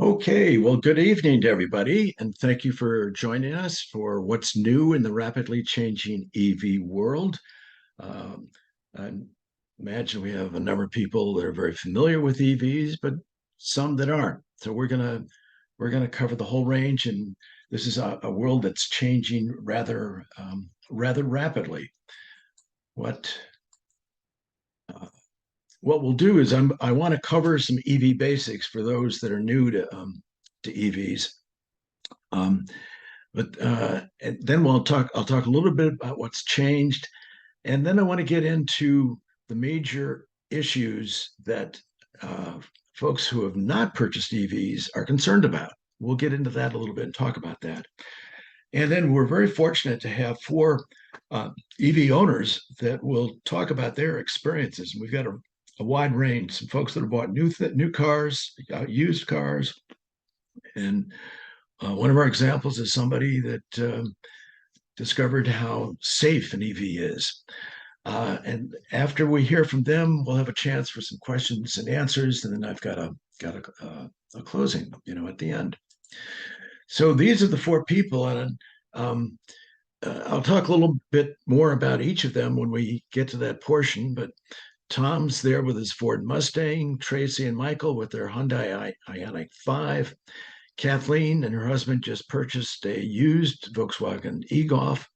Okay, well, good evening to everybody, and thank you for joining us for what's new in the rapidly changing EV world. Um, I imagine we have a number of people that are very familiar with EVs, but some that aren't. So we're gonna cover the whole range, and this is a world that's changing rather rapidly. What uh, what we'll do is I want to cover some EV basics for those that are new to EVs. Um, but and then I'll talk a little bit about what's changed, and then I want to get into the major issues that uh, folks who have not purchased EVs are concerned about. We'll get into that a little bit and talk about that. And then we're very fortunate to have four EV owners that will talk about their experiences. We've got a wide range, some folks that have bought new cars, used cars, and one of our examples is somebody that discovered how safe an EV is. And after we hear from them, we'll have a chance for some questions and answers, and then I've got a closing, at the end. So these are the four people, and um, I'll talk a little bit more about each of them when we get to that portion. But Tom's there with his Ford Mustang, Tracy and Michael with their Hyundai Ioniq 5. Kathleen and her husband just purchased a used Volkswagen e-Golf,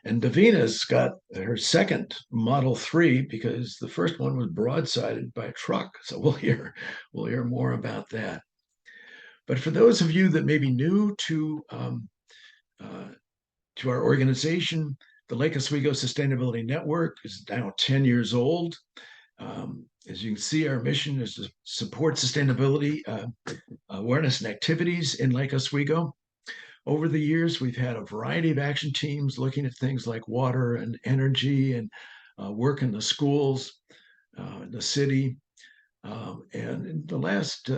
and Davina's got her second Model 3 because the first one was broadsided by a truck. So we'll hear more about that. But for those of you that may be new uh, to our organization, the Lake Oswego Sustainability Network is now 10 years old. As you can see, our mission is to support sustainability awareness and activities in Lake Oswego. Over the years, we've had a variety of action teams looking at things like water and energy and work in the schools, in the city. And in the last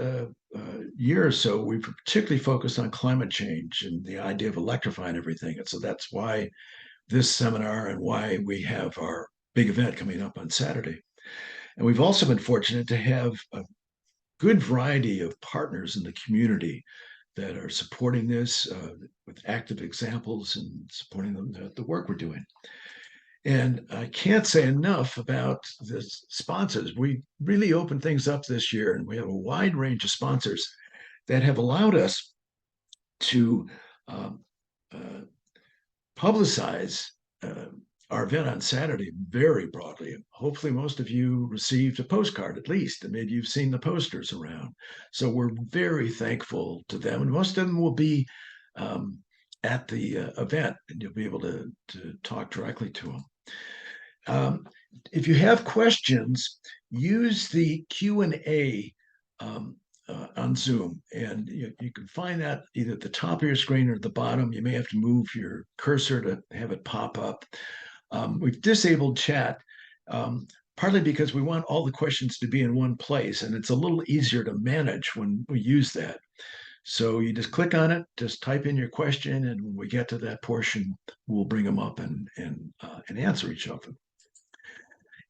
year or so, we've particularly focused on climate change and the idea of electrifying everything. And so that's why this seminar and why we have our big event coming up on Saturday. And we've also been fortunate to have a good variety of partners in the community that are supporting this with active examples and supporting the work we're doing. And I can't say enough about the sponsors. We really opened things up this year, and we have a wide range of sponsors that have allowed us to um, uh, publicize uh, our event on Saturday very broadly. Hopefully, most of you received a postcard at least, and maybe you've seen the posters around. So we're very thankful to them, and most of them will be um, at the event, and you'll be able to talk directly to them. Um, if you have questions, use the Q&A um, on Zoom, and you can find that either at the top of your screen or at the bottom. You may have to move your cursor to have it pop up. We've disabled chat, um, partly because we want all the questions to be in one place, and it's a little easier to manage when we use that. So you just click on it, just type in your question, and when we get to that portion, we'll bring them up and answer each of them.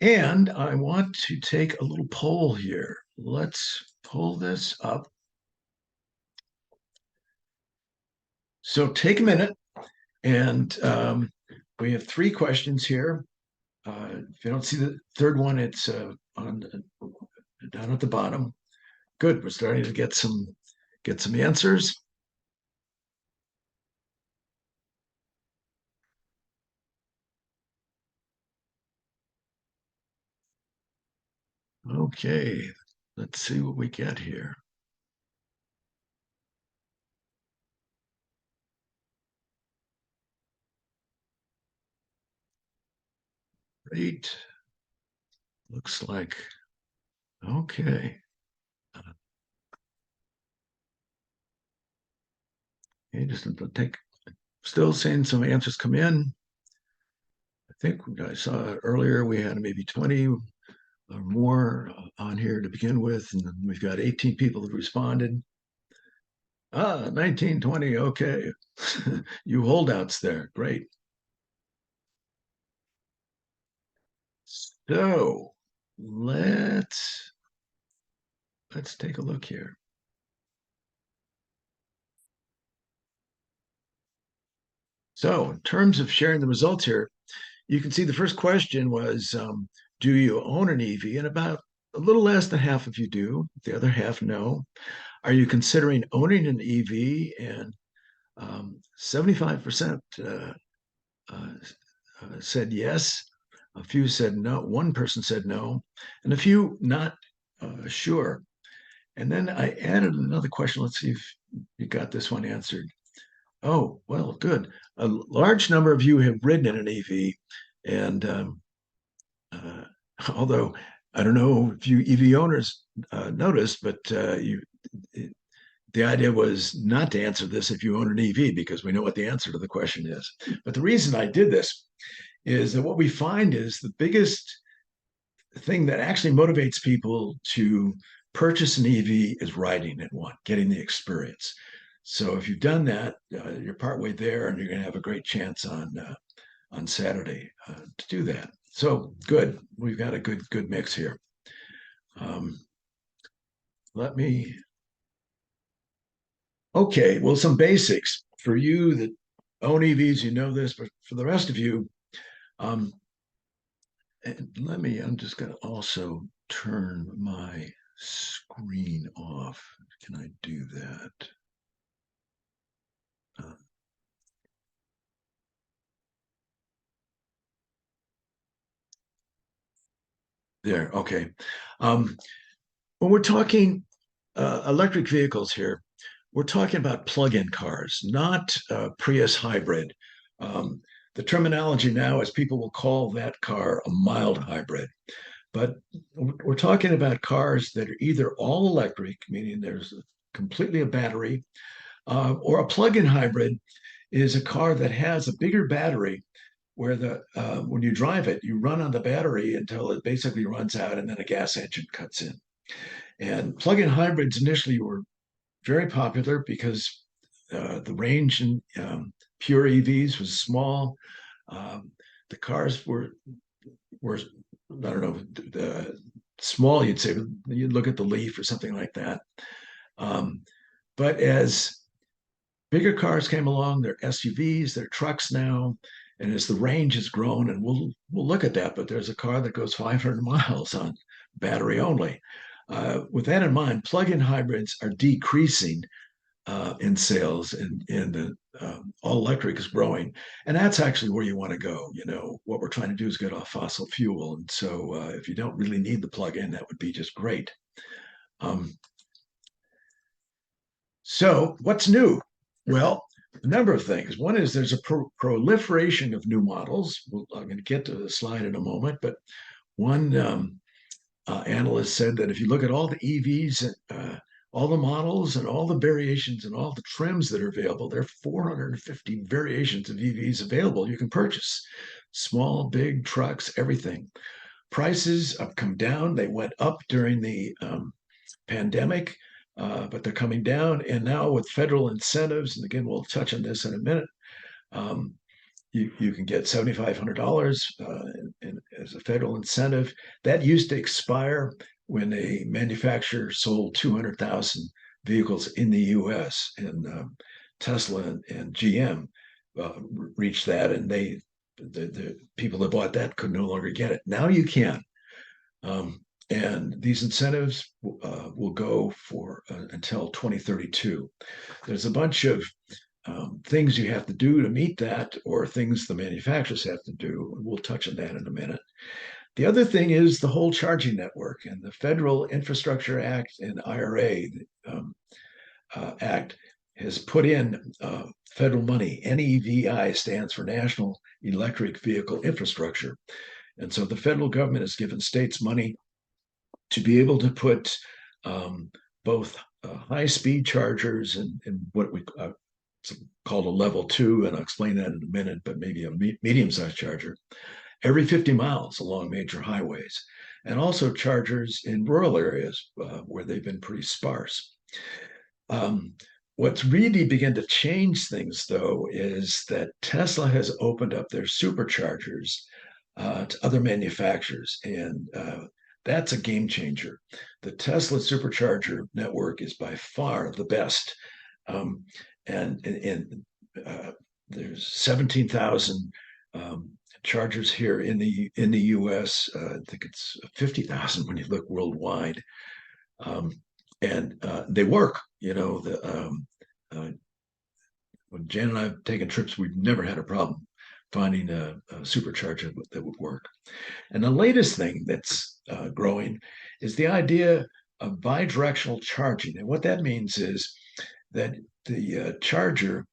And I want to take a little poll here. Let's pull this up. So take a minute, and we have three questions here. If you don't see the third one, it's down at the bottom. Good, we're starting to get some answers. Okay, let's see what we get here. Great. Looks like okay. Okay, just take. Still seeing some answers come in. I think I saw earlier we had maybe 20 or more on here to begin with, and we've got 18 people that responded. 1920. Okay. You holdouts there. Great. So let's take a look here. So, in terms of sharing the results here, you can see the first question was, do you own an EV? And about a little less than half of you do. The other half, no. Are you considering owning an EV? And 75% uh, said yes. A few said no. One person said no, and a few not sure. And then I added another question. Let's see if you got this one answered. Oh, well, good. A large number of you have ridden in an EV, and uh, although I don't know if you EV owners noticed, but the idea was not to answer this if you own an EV because we know what the answer to the question is. But the reason I did this is that what we find is the biggest thing that actually motivates people to purchase an EV is riding in one, getting the experience. So if you've done that, you're partway there, and you're going to have a great chance on Saturday to do that. So good, we've got a good mix here. Um, let me. Okay, well, some basics for you that own EVs. You know this, but for the rest of you, um, and let me. I'm just going to also turn my screen off. Can I do that? Uh, there. Okay. Um, when we're talking electric vehicles here, we're talking about plug-in cars, not Prius hybrid. Um, the terminology now is people will call that car a mild hybrid. But we're talking about cars that are either all electric, meaning there's completely a battery, or a plug-in hybrid is a car that has a bigger battery where the when you drive it, you run on the battery until it basically runs out, and then a gas engine cuts in. And plug-in hybrids initially were very popular because the range in pure EVs was small. Um, the cars were I don't know small. You'd say you'd look at the Leaf or something like that. Um, but as bigger cars came along, they're SUVs, they're trucks now, and as the range has grown, and we'll look at that. But there's a car that goes 500 miles on battery only. With that in mind, plug-in hybrids are decreasing in sales, and the all electric is growing, and that's actually where you want to go. You know, what we're trying to do is get off fossil fuel, and so if you don't really need the plug-in, that would be just great. Um, so what's new? Well, a number of things. One is there's a proliferation of new models. I'm going to get to the slide in a moment, but one analyst said that if you look at all the EVs, all the models and all the variations and all the trims that are available, there are 450 variations of EVs available you can purchase. Small, big trucks, everything. Prices have come down. They went up during the pandemic, but they're coming down. And now with federal incentives, and again, we'll touch on this in a minute, um, you can get $7,500 as a federal incentive. That used to expire when a manufacturer sold 200,000 vehicles in the US, and Tesla and GM reached that, and the people that bought that could no longer get it. Now you can. Um, and these incentives will go for until 2032. There's a bunch of things you have to do to meet that, or things the manufacturers have to do. We'll touch on that in a minute. The other thing is the whole charging network, and the Federal Infrastructure Act and IRA Act has put in federal money. NEVI stands for National Electric Vehicle Infrastructure. And so the federal government has given states money to be able to put both high speed chargers and what we called a level two, and I'll explain that in a minute, but maybe a medium sized charger every 50 miles along major highways, and also chargers in rural areas where they've been pretty sparse. Um, what's really begun to change things, though, is that Tesla has opened up their superchargers to other manufacturers, and that's a game changer. The Tesla supercharger network is by far the best. Um, and there's 17,000 um, chargers here in the U.S. I think it's 50,000 when you look worldwide, um, and they work. Uh, when Jan and I have taken trips, we've never had a problem finding a supercharger that would work. And the latest thing that's growing is the idea of bidirectional charging. And what that means is that the charger,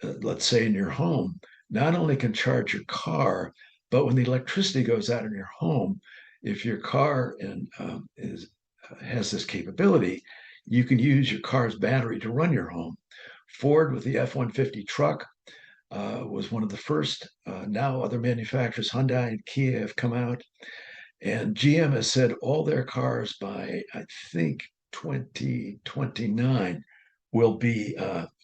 let's say in your home, not only can charge your car, but when the electricity goes out in your home, if your car has this capability, you can use your car's battery to run your home. Ford with the F-150 truck was one of the first. Now other manufacturers, Hyundai and Kia, have come out, and GM has said all their cars by, I think, 2029 will be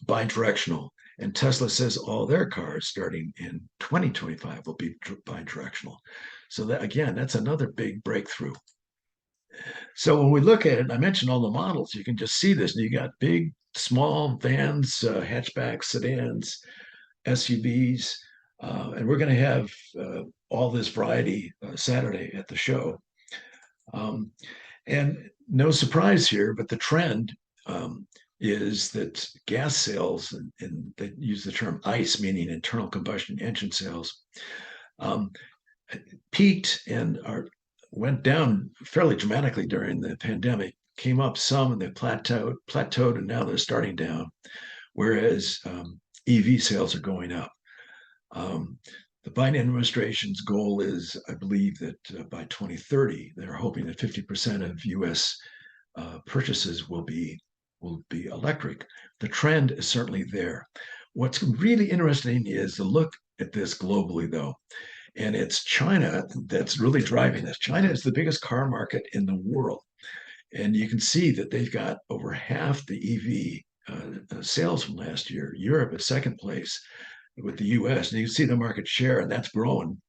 bidirectional. And Tesla says all their cars starting in 2025 will be bidirectional. So that, again, that's another big breakthrough. So when we look at it, I mentioned all the models, you can just see this. And you got big, small vans, hatchbacks, sedans, SUVs, and we're going to have all this variety Saturday at the show. Um, and no surprise here, but the trend is that gas sales, and they use the term ICE, meaning internal combustion engine sales, um, peaked and went down fairly dramatically during the pandemic, came up some and they plateaued, and now they're starting down, whereas EV sales are going up. The Biden administration's goal is, I believe, that by 2030, they're hoping that 50% of U.S. Purchases will be electric. The trend is certainly there. What's really interesting is to look at this globally, though, and it's China that's really driving this. China is the biggest car market in the world, and you can see that they've got over half the EV sales from last year. Europe is second place with the US, and you can see the market share, and that's growing.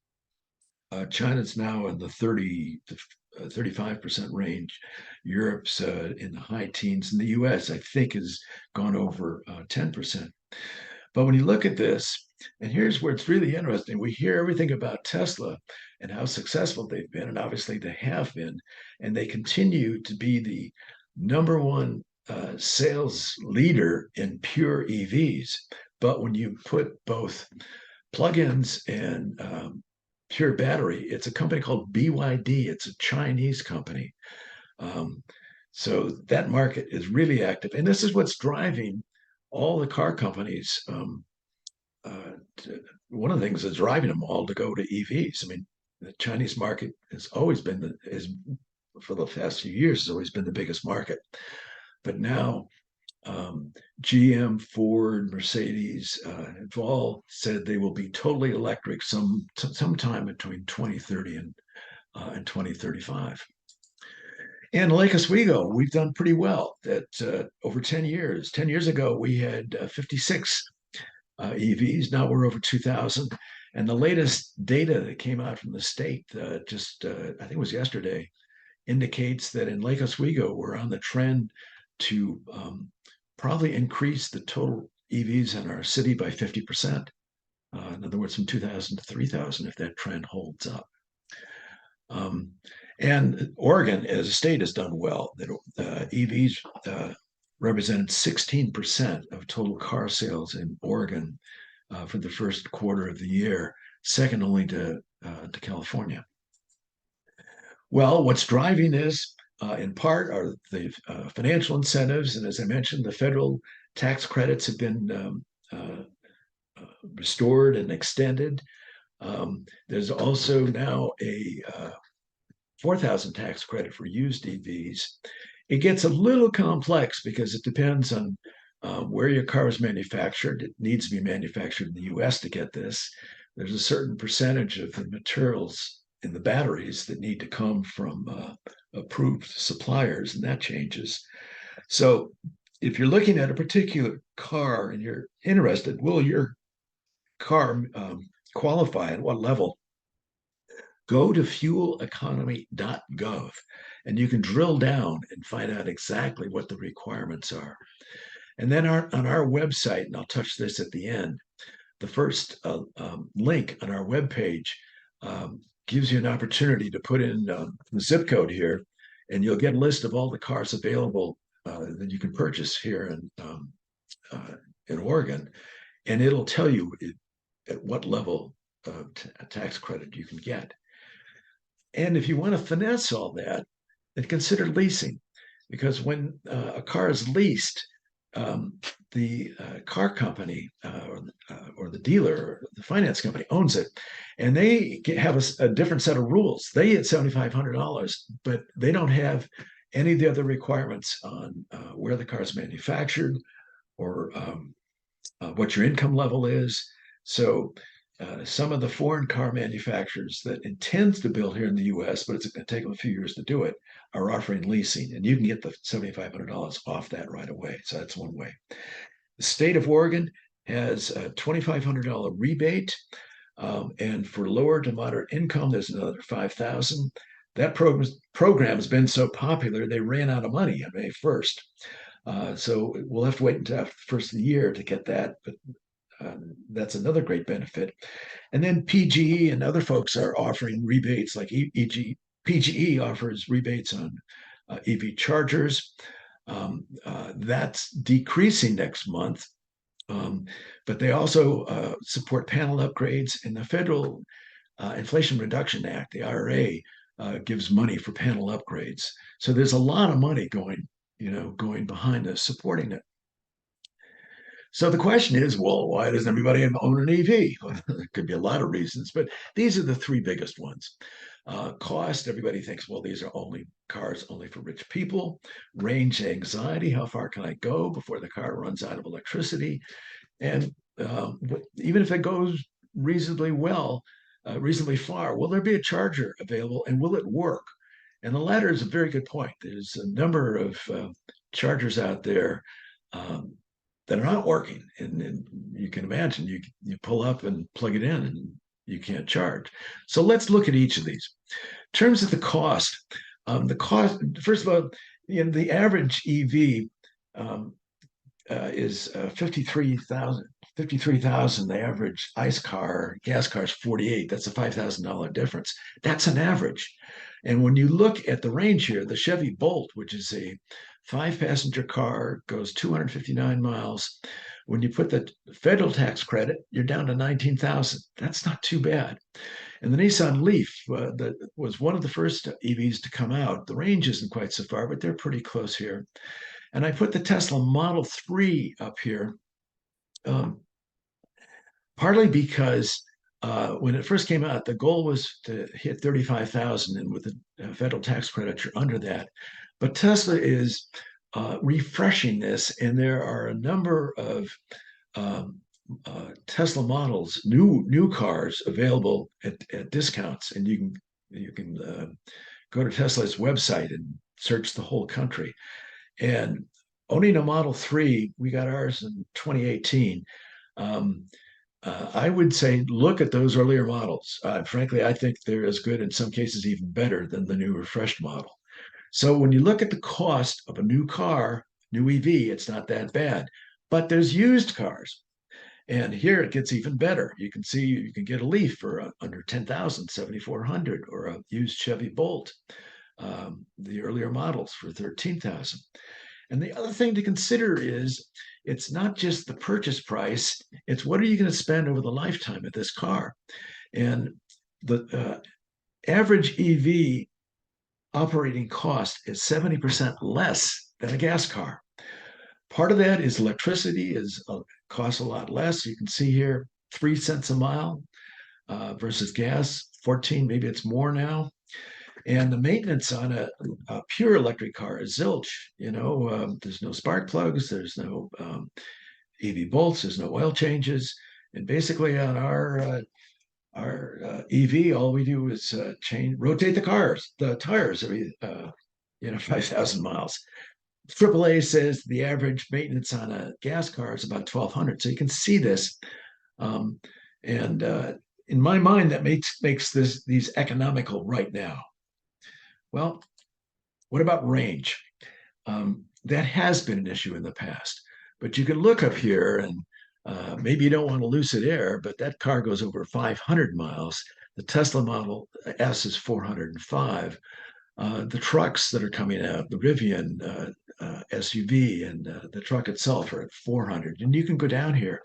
China's now in the 30 to 35% range. Europe's in the high teens, and the US, I think, has gone over 10%. But when you look at this, and here's where it's really interesting, we hear everything about Tesla and how successful they've been, and obviously they have been, and they continue to be the number one sales leader in pure EVs. But when you put both plugins and pure battery, it's a company called BYD. It's a Chinese company. Um, so that market is really active. And this is what's driving all the car companies. One of the things that's driving them all to go to EVs. I mean, the Chinese market has always been, for the past few years, has always been the biggest market. But now GM, Ford, Mercedes have all said they will be totally electric sometime between 2030 and 2035. And Lake Oswego, we've done pretty well. That over 10 years. 10 years ago, we had 56 EVs. Now we're over 2,000. And the latest data that came out from the state, I think it was yesterday, indicates that in Lake Oswego, we're on the trend to probably increase the total EVs in our city by 50%. In other words, from 2,000 to 3,000 if that trend holds up. And Oregon, as a state, has done well. EVs represented 16% of total car sales in Oregon for the first quarter of the year, second only to California. Well, what's driving this in part are the financial incentives. And as I mentioned, the federal tax credits have been restored and extended. There's also now a 4,000 tax credit for used EVs. It gets a little complex because it depends on where your car is manufactured. It needs to be manufactured in the US to get this. There's a certain percentage of the materials in the batteries that need to come from approved suppliers, and that changes. So if you're looking at a particular car and you're interested, will your car qualify at what level? Go to fueleconomy.gov and you can drill down and find out exactly what the requirements are. And then on our website, and I'll touch this at the end, the first link on our webpage gives you an opportunity to put in the zip code here, and you'll get a list of all the cars available that you can purchase here in Oregon, and it'll tell you at what level of tax credit you can get. And if you want to finesse all that, then consider leasing, because when a car is leased, the car company or the dealer or the finance company owns it, and they have a different set of rules. They get $7,500, but they don't have any of the other requirements on where the car is manufactured or what your income level is. So some of the foreign car manufacturers that intends to build here in the U.S., but it's going to take them a few years to do it, are offering leasing, and you can get the $7,500 off that right away. So that's one way. The state of Oregon has a $2,500 rebate, and for lower to moderate income, there's another $5,000. That program has been so popular, they ran out of money on May 1st. So we'll have to wait until after the first of the year to get that, but that's another great benefit. And then PGE and other folks are offering rebates, like PGE offers rebates on EV chargers. That's decreasing next month, but they also support panel upgrades, and the Federal Inflation Reduction Act, the IRA, gives money for panel upgrades. So there's a lot of money going behind this, supporting it. So the question is, well, why doesn't everybody own an EV? Well, there could be a lot of reasons, but these are the three biggest ones. Cost, everybody thinks, well, these are cars only for rich people. Range anxiety, how far can I go before the car runs out of electricity? And even if it goes reasonably well, reasonably far, will there be a charger available, and will it work? And the latter is a very good point. There's a number of chargers out there that are not working. And you can imagine you pull up and plug it in and you can't charge. So let's look at each of these. In terms of the cost, first of all, the average EV is 53,000. 53,000. The average gas car is 48. That's a $5,000 difference. That's an average. And when you look at the range here, the Chevy Bolt, which is a 5-passenger car, goes 259 miles. When you put the federal tax credit, you're down to 19,000. That's not too bad. And the Nissan Leaf that was one of the first EVs to come out. The range isn't quite so far, but they're pretty close here. And I put the Tesla Model 3 up here, partly because when it first came out, the goal was to hit 35,000, and with the federal tax credit, you're under that. But Tesla is refreshing this, and there are a number of Tesla models, new cars available at discounts, and you can go to Tesla's website and search the whole country. And owning a Model 3, we got ours in 2018. I would say look at those earlier models. Frankly, I think they're as good, in some cases even better, than the new refreshed model. So when you look at the cost of a new car, new EV, it's not that bad. But there's used cars. And here it gets even better. You can see you can get a Leaf for under 10,000, 7,400, or a used Chevy Bolt, the earlier models, for 13,000. And the other thing to consider is it's not just the purchase price, it's what are you going to spend over the lifetime of this car? And the average EV operating cost is 70% less than a gas car. Part of that is electricity costs a lot less. You can see here 3 cents a mile versus gas, 14, maybe it's more now. And the maintenance on a pure electric car is zilch. There's no spark plugs, there's no EV bolts, there's no oil changes. And basically on our EV, all we do is rotate the tires every 5,000 miles. AAA says the average maintenance on a gas car is about 1,200. So you can see this, and in my mind, that makes these economical right now. Well, what about range? That has been an issue in the past, but you can look up here, and Maybe you don't want a Lucid Air, but that car goes over 500 miles. The Tesla Model S is 405. The trucks that are coming out, the Rivian SUV and the truck itself are at 400. And you can go down here,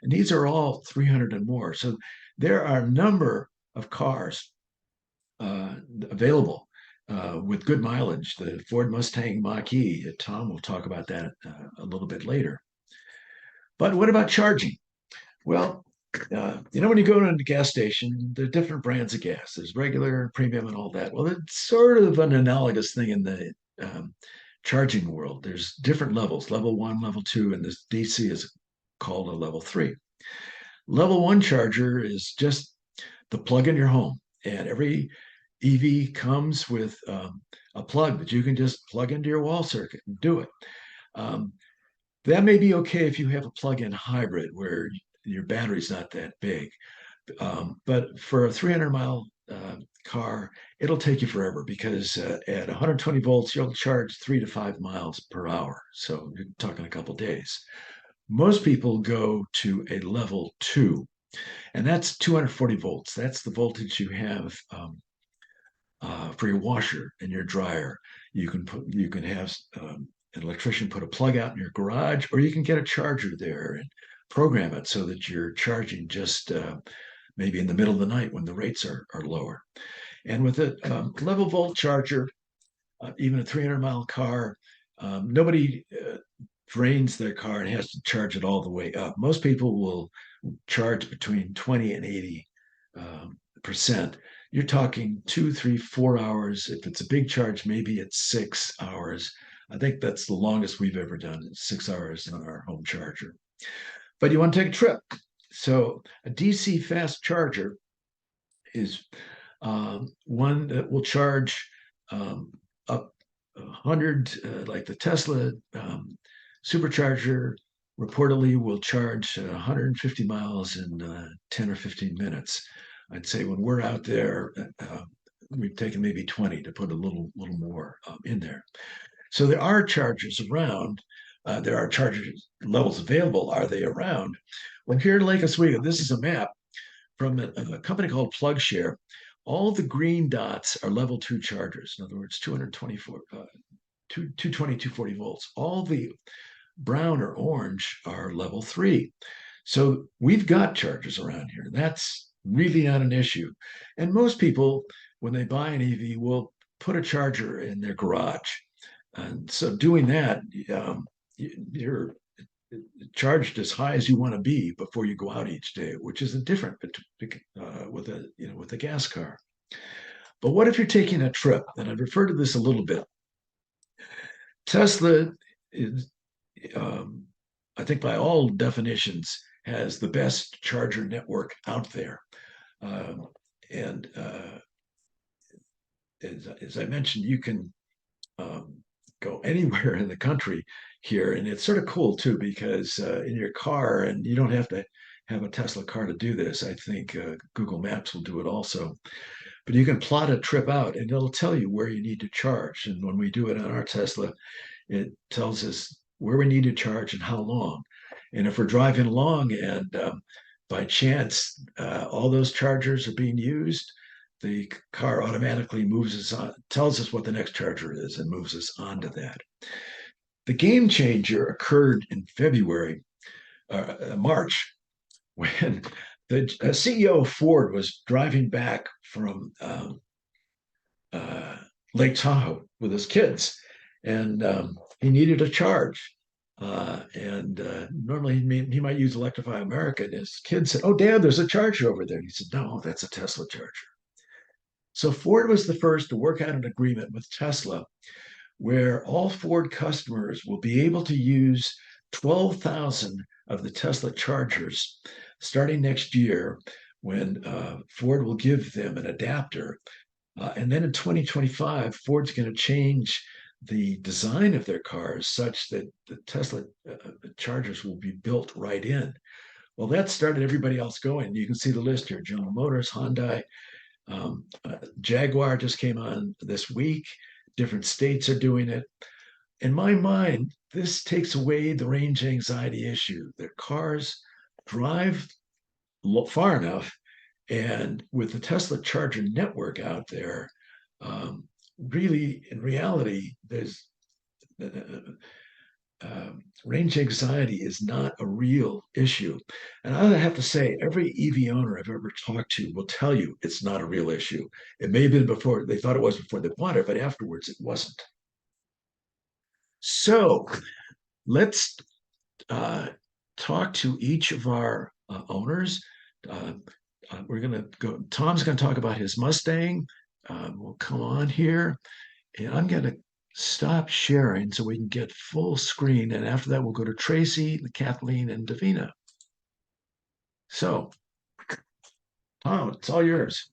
and these are all 300 and more. So there are a number of cars available with good mileage. The Ford Mustang Mach-E, Tom will talk about that a little bit later. But what about charging? Well, when you go to a gas station, there are different brands of gas. There's regular, premium, and all that. Well, it's sort of an analogous thing in the charging world. There's different levels, level 1, level 2, and this DC is called a level 3. Level 1 charger is just the plug in your home, and every EV comes with a plug that you can just plug into your wall circuit and do it. That may be okay if you have a plug-in hybrid where your battery's not that big. But for a 300-mile car, it'll take you forever because at 120 volts, you'll charge 3 to 5 miles per hour. So you're talking a couple days. Most people go to a level 2, and that's 240 volts. That's the voltage you have for your washer and your dryer. You can have an electrician put a plug out in your garage, or you can get a charger there and program it so that you're charging just maybe in the middle of the night when the rates are lower. And with a level volt charger, even a 300-mile car, nobody drains their car and has to charge it all the way up. Most people will charge between 20 and 80%. You're talking 2, 3, 4 hours. If it's a big charge, maybe it's 6 hours. I think that's the longest we've ever done, 6 hours on our home charger. But you want to take a trip. So a DC fast charger is one that will charge up 100, like the Tesla supercharger reportedly will charge 150 miles in 10 or 15 minutes. I'd say when we're out there, we've taken maybe 20 to put a little more in there. So there are chargers around. There are charger levels available. Are they around? Well, here in Lake Oswego, this is a map from a company called PlugShare. All the green dots are level 2 chargers. In other words, 220, 240 volts. All the brown or orange are level 3. So we've got chargers around here. That's really not an issue. And most people, when they buy an EV, will put a charger in their garage. And so doing that, you're charged as high as you want to be before you go out each day, which is different with a gas car. But what if you're taking a trip? And I've referred to this a little bit. Tesla is, I think, by all definitions, has the best charger network out there. And as I mentioned, you can go anywhere in the country here, and it's sort of cool too because in your car, and you don't have to have a Tesla car to do this. I think Google Maps will do it also, but you can plot a trip out, and it'll tell you where you need to charge. And when we do it on our Tesla, it tells us where we need to charge and how long. And if we're driving along and by chance all those chargers are being used, the car automatically moves us on, tells us what the next charger is, and moves us onto that. The game changer occurred in March, when the CEO of Ford was driving back from Lake Tahoe with his kids, and he needed a charge. Normally he might use Electrify America. And his kid said, "Oh, Dad, there's a charger over there." And he said, "No, that's a Tesla charger." So Ford was the first to work out an agreement with Tesla where all Ford customers will be able to use 12,000 of the Tesla chargers starting next year, when Ford will give them an adapter. And then in 2025, Ford's going to change the design of their cars such that the Tesla chargers will be built right in. Well, that started everybody else going. You can see the list here: General Motors, Hyundai, Jaguar just came on this week. Different states are doing it. In my mind, this takes away the range anxiety issue. Their cars drive far enough, and with the Tesla charger network out there, really, in reality, there's range anxiety is not a real issue. And I have to say, every EV owner I've ever talked to will tell you it's not a real issue. It may have been before they thought it was before they bought it, but afterwards it wasn't. So let's talk to each of our owners. Uh, we're going to go, Tom's going to talk about his Mustang. We'll come on here, and I'm going to stop sharing so we can get full screen. And after that, we'll go to Tracy, Kathleen, and Davina. So, Tom, it's all yours.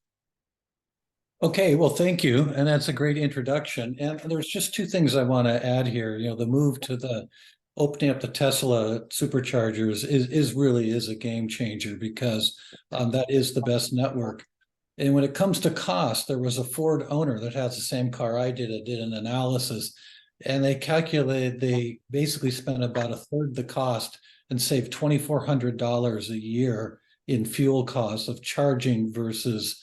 Okay, well, thank you. And that's a great introduction. And there's just two things I want to add here. You know, the move to the opening up the Tesla superchargers is really a game changer, because that is the best network. And when it comes to cost, there was a Ford owner that has the same car I did. It did an analysis, and they calculated they basically spent about a third of the cost and saved $2,400 a year in fuel costs of charging versus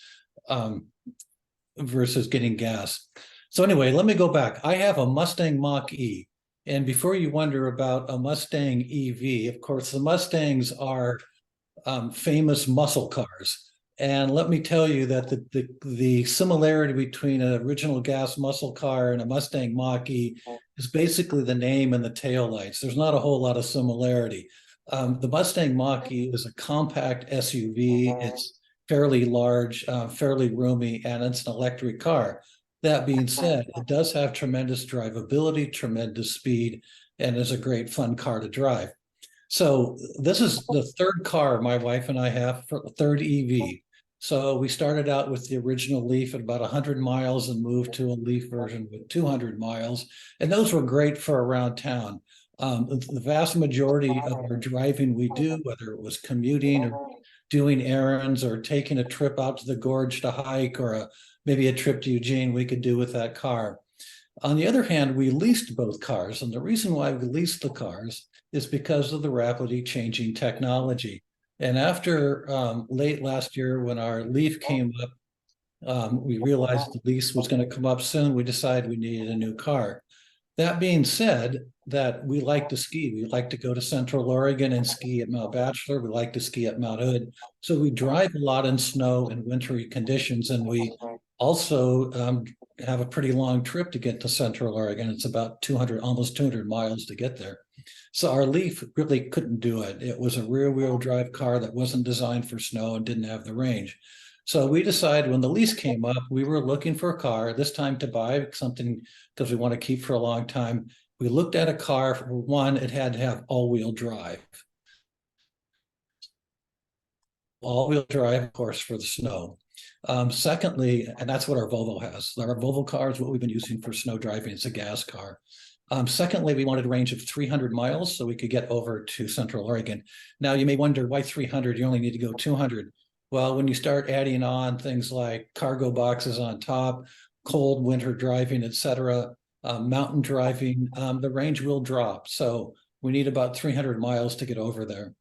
getting gas. So anyway, let me go back. I have a Mustang Mach-E. And before you wonder about a Mustang EV, of course, the Mustangs are famous muscle cars. And let me tell you that the similarity between an original gas muscle car and a Mustang Mach-E is basically the name and the taillights. There's not a whole lot of similarity. The Mustang Mach-E is a compact SUV. It's fairly large, fairly roomy, and it's an electric car. That being said, it does have tremendous drivability, tremendous speed, and is a great fun car to drive. So this is the third car my wife and I have, for third EV. So we started out with the original Leaf at about 100 miles and moved to a Leaf version with 200 miles. And those were great for around town. The vast majority of our driving we do, whether it was commuting or doing errands or taking a trip out to the gorge to hike, or maybe a trip to Eugene, we could do with that car. On the other hand, we leased both cars. And the reason why we leased the cars is because of the rapidly changing technology. And after late last year, when our Leaf came up, we realized the lease was going to come up soon. We decided we needed a new car. That being said, that we like to ski. We like to go to Central Oregon and ski at Mount Bachelor. We like to ski at Mount Hood. So we drive a lot in snow and wintry conditions. And we also have a pretty long trip to get to Central Oregon. It's about 200, almost 200 miles to get there. So our Leaf really couldn't do it. It was a rear-wheel drive car that wasn't designed for snow and didn't have the range. So we decided when the lease came up, we were looking for a car, this time to buy something because we want to keep for a long time. We looked at a car. For one, it had to have all-wheel drive. All-wheel drive, of course, for the snow. Secondly, and that's what our Volvo has. Our Volvo car is what we've been using for snow driving. It's a gas car. Secondly, we wanted a range of 300 miles so we could get over to Central Oregon. Now, you may wonder, why 300? You only need to go 200. Well, when you start adding on things like cargo boxes on top, cold winter driving, etc., mountain driving, the range will drop. So we need about 300 miles to get over there.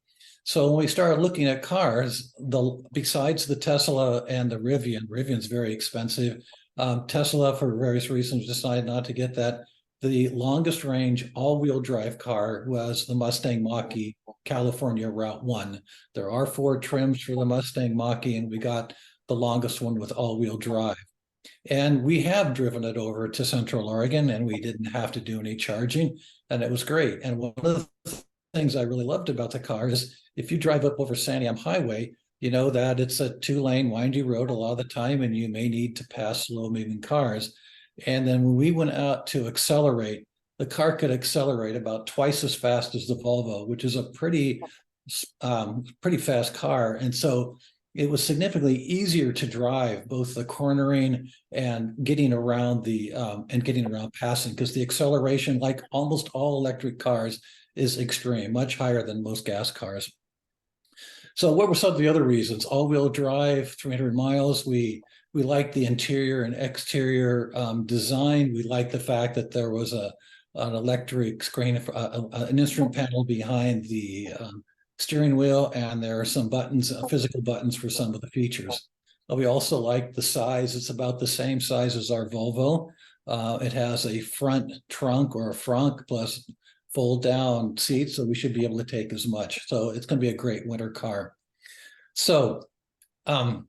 So when we started looking at cars, besides the Tesla and the Rivian, Rivian's very expensive. Tesla, for various reasons, decided not to get that. The longest range all-wheel drive car was the Mustang Mach-E California Route 1. There are 4 trims for the Mustang Mach-E, and we got the longest one with all-wheel drive. And we have driven it over to Central Oregon, and we didn't have to do any charging, and it was great. And one of the things I really loved about the car is if you drive up over Santiam Highway, you know that it's a 2-lane windy road a lot of the time, and you may need to pass slow-moving cars. And then when we went out to accelerate, the car could accelerate about twice as fast as the Volvo, which is a pretty fast car. And so it was significantly easier to drive, both the cornering and getting around passing, because the acceleration, like almost all electric cars, is extreme, much higher than most gas cars. So what were some of the other reasons? All-wheel drive, 300 miles. We liked the interior and exterior design. We liked the fact that there was an electric screen, an instrument panel behind the steering wheel, and there are some buttons, physical buttons for some of the features. We also like the size. It's about the same size as our Volvo. It has a front trunk or a frunk plus fold down seats, so we should be able to take as much. So it's going to be a great winter car. So one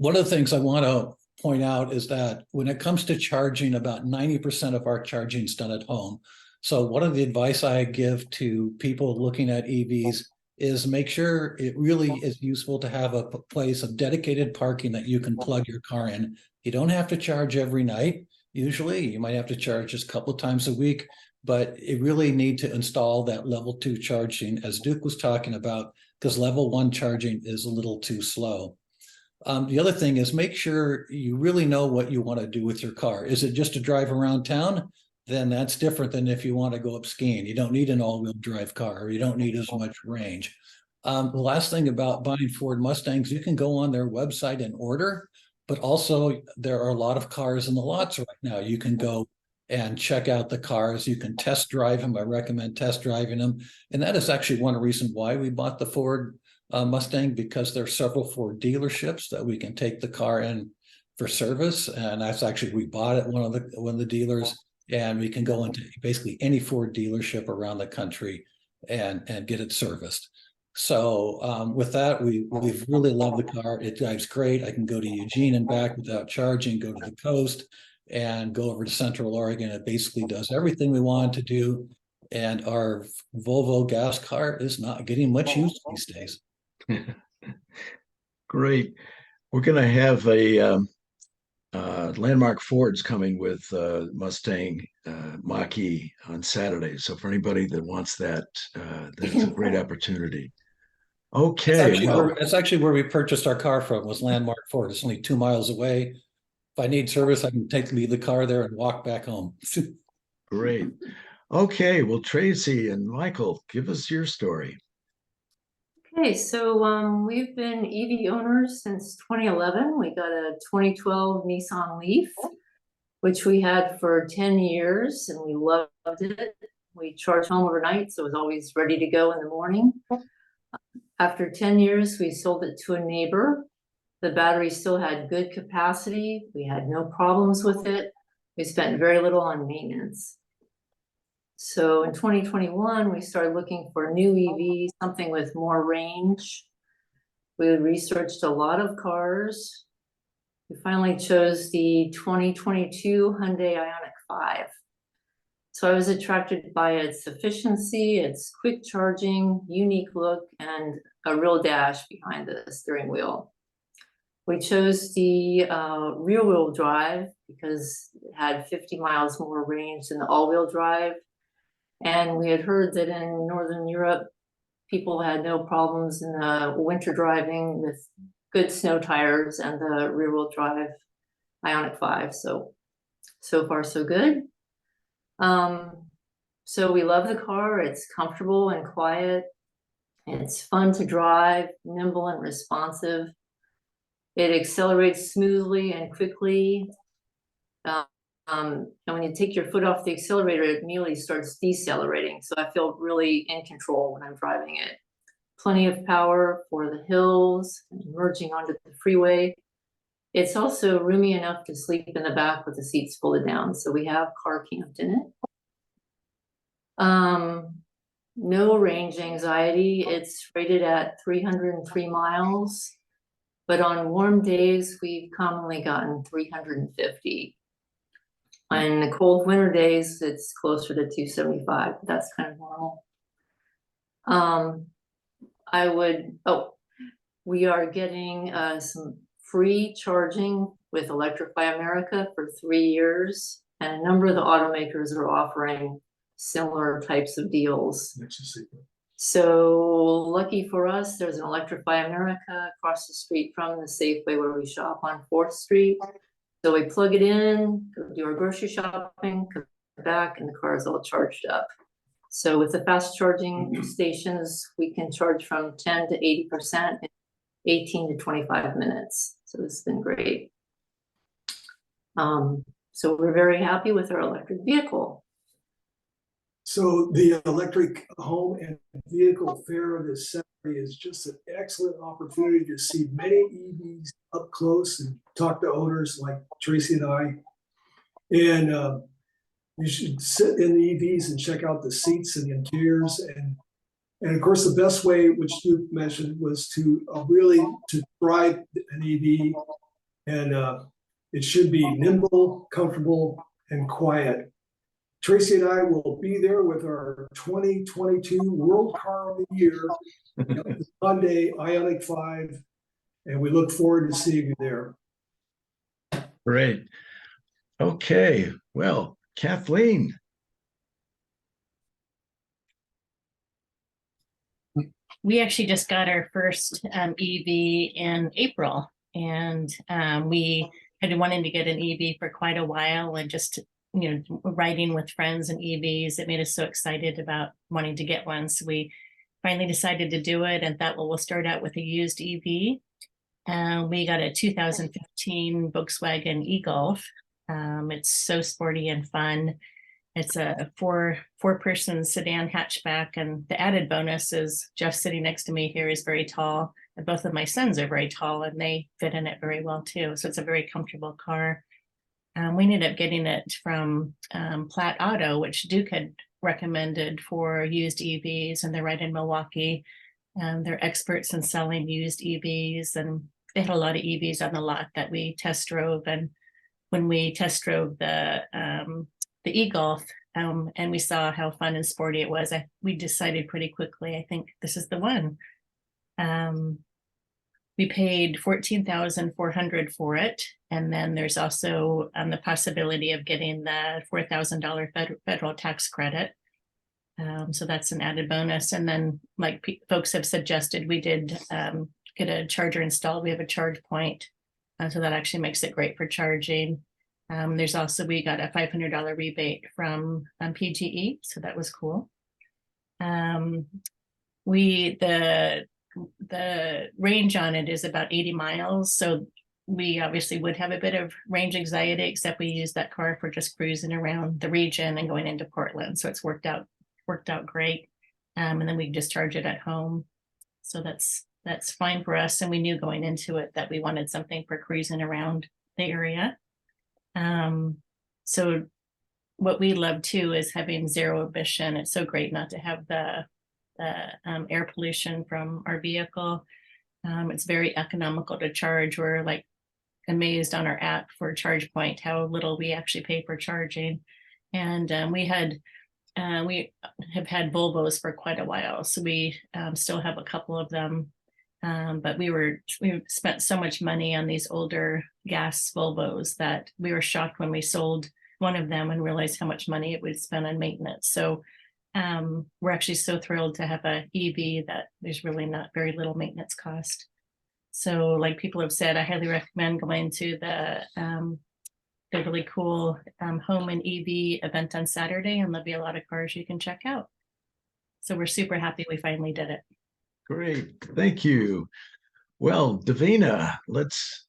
of the things I want to point out is that when it comes to charging, about 90% of our charging is done at home. So one of the advice I give to people looking at EVs is make sure it really is useful to have a place of dedicated parking that you can plug your car in. You don't have to charge every night. Usually you might have to charge just a couple of times a week, but you really need to install that level 2 charging, as Duke was talking about, because level 1 charging is a little too slow. The other thing is make sure you really know what you want to do with your car. Is it just to drive around town? Then that's different than if you want to go up skiing. You don't need an all-wheel drive car, or you don't need as much range. The last thing about buying Ford Mustangs, you can go on their website and order, but also there are a lot of cars in the lots right now. You can go and check out the cars. You can test drive them. I recommend test driving them. And that is actually one reason why we bought the Ford Mustang, because there are several Ford dealerships that we can take the car in for service. And that's actually, we bought it one of the dealers, and we can go into basically any Ford dealership around the country and get it serviced. So with that, we've really loved the car. It drives great. I can go to Eugene and back without charging, go to the coast and go over to Central Oregon. It basically does everything we want to do. And our Volvo gas car is not getting much use these days. Great. We're going to have a Landmark Ford's coming with Mustang Mach-E on Saturday. So for anybody that wants that, that's a great opportunity. Okay. That's actually where we purchased our car from, was Landmark Ford. It's only 2 miles away. If I need service, I can leave the car there and walk back home. Great. Okay. Well, Tracy and Michael, give us your story. Okay, so we've been EV owners since 2011. We got a 2012 Nissan Leaf, which we had for 10 years, and we loved it. We charged home overnight, so it was always ready to go in the morning. After 10 years, we sold it to a neighbor. The battery still had good capacity. We had no problems with it. We spent very little on maintenance. So in 2021, we started looking for a new EV, something with more range. We researched a lot of cars. We finally chose the 2022 Hyundai Ioniq 5. So I was attracted by its efficiency, its quick charging, unique look, and a real dash behind the steering wheel. We chose the rear-wheel drive because it had 50 miles more range than the all-wheel drive. And we had heard that in Northern Europe, people had no problems in the winter driving with good snow tires and the rear-wheel drive Ioniq 5. So far, so good. So we love the car. It's comfortable and quiet. It's fun to drive, nimble and responsive. It accelerates smoothly and quickly. And when you take your foot off the accelerator, it immediately starts decelerating. So I feel really in control when I'm driving it. Plenty of power for the hills and merging onto the freeway. It's also roomy enough to sleep in the back with the seats folded down. So we have car camped in it. No range anxiety. It's rated at 303 miles. But on warm days, we've commonly gotten 350. On the cold winter days, it's closer to 275. That's kind of normal. We are getting some free charging with Electrify America for 3 years, and a number of the automakers are offering similar types of deals. So lucky for us, there's an Electrify America across the street from the Safeway where we shop on 4th Street. So we plug it in, go do our grocery shopping, come back, and the car is all charged up. So with the fast charging stations, we can charge from 10 to 80% in 18 to 25 minutes. So this has been great. So we're very happy with our electric vehicle. So the electric home and vehicle fair this Saturday is just an excellent opportunity to see many EVs up close and talk to owners like Tracy and I. And you should sit in the EVs and check out the seats and the interiors. And of course, the best way, which you mentioned, was to really to ride an EV. And it should be nimble, comfortable, and quiet. Tracy and I will be there with our 2022 World Car of the Year, the Hyundai Ioniq 5, and we look forward to seeing you there. Great. Okay. Well, Kathleen. We actually just got our first EV in April, and we had been wanting to get an EV for quite a while, and just riding with friends and EVs, it made us so excited about wanting to get one. So we finally decided to do it and thought, well, we'll start out with a used EV. We got a 2015 Volkswagen e-Golf. It's so sporty and fun. It's a four-person sedan hatchback, and the added bonus is Jeff sitting next to me here is very tall, and both of my sons are very tall, and they fit in it very well too. So it's a very comfortable car. We ended up getting it from Platt Auto, which Duke had recommended for used EVs, and they're right in Milwaukee. They're experts in selling used EVs, and they had a lot of EVs on the lot that we test drove. And when we test drove the e-Golf, and we saw how fun and sporty it was, we decided pretty quickly, I think this is the one. We paid $14,400 for it. And then there's also the possibility of getting the $4,000 federal tax credit. So that's an added bonus. And then, like folks have suggested, we did get a charger installed. We have a charge point. So that actually makes it great for charging. There's also, we got a $500 rebate from PGE. So that was cool. The range on it is about 80 miles. So we obviously would have a bit of range anxiety, except we use that car for just cruising around the region and going into Portland. So it's worked out great. And then we just charge it at home. So that's fine for us. And we knew going into it that we wanted something for cruising around the area. So what we love too is having zero emission. It's so great not to have the air pollution from our vehicle. It's very economical to charge. We're like amazed on our app for ChargePoint how little we actually pay for charging. And we have had Volvos for quite a while, so we still have a couple of them. But we spent so much money on these older gas Volvos that we were shocked when we sold one of them and realized how much money it would spend on maintenance. So we're actually so thrilled to have a EV that there's really not very little maintenance cost. So like people have said, I highly recommend going to the really cool home and EV event on Saturday, and there'll be a lot of cars you can check out. So we're super happy we finally did it. Great. Thank you. Well, Davina, let's